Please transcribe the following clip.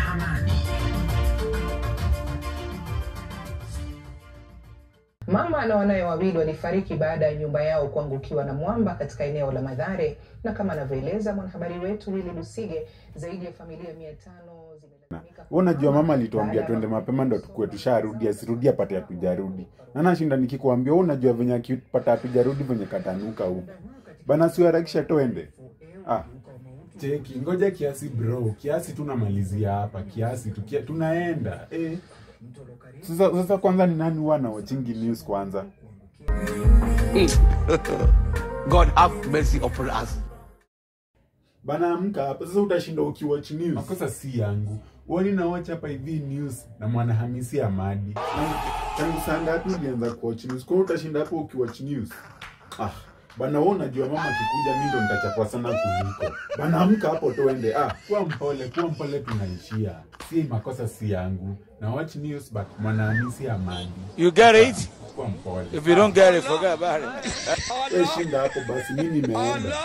Hamadi. Mama na wanawe wawili walifariki baada ya nyumba yao kuangukiwa na mwamba katika eneo la Mathare, na kama anavyoeleza mwanahabari wetu Willy Lusige, zaidi ya familia 500 zimelazimika. Unajua mama alituambia twende mapema ndo tukue tusharudi, asirudi apate hatujarudi. Na nashinda nikikuambia unajua venye akipata hatujarudi venye katanuka huko. Bana siharakisha twende. Cheki, ngoja kiasi bro, kiasi tunamalizia hapa, kiasi tunaenda. Sasa kwanza ni nani wana watchingi news kwanza? God have mercy upon us. Bana amka hapa sasa utashinda ukiwatch news. Makosa si yangu. Wani na watch hapa hivi news na Mwanahamisi Hamadi. Tangu saa ngapi ulianza kuwatch news? Kwa utashinda hapo ukiwatch news. Bana wewe unajua mama akikuja mimi ndo nitachapwa sana kuliko. Bana amka hapo twende. Kuwa mpole tunaishia. Si makosa si yangu. Na watch news but Mwanahamisi Hamadi. You get it? Kuwa mpole. If you don't get it, forget about it. Wewe shinda hapo basi mimi nimeenda.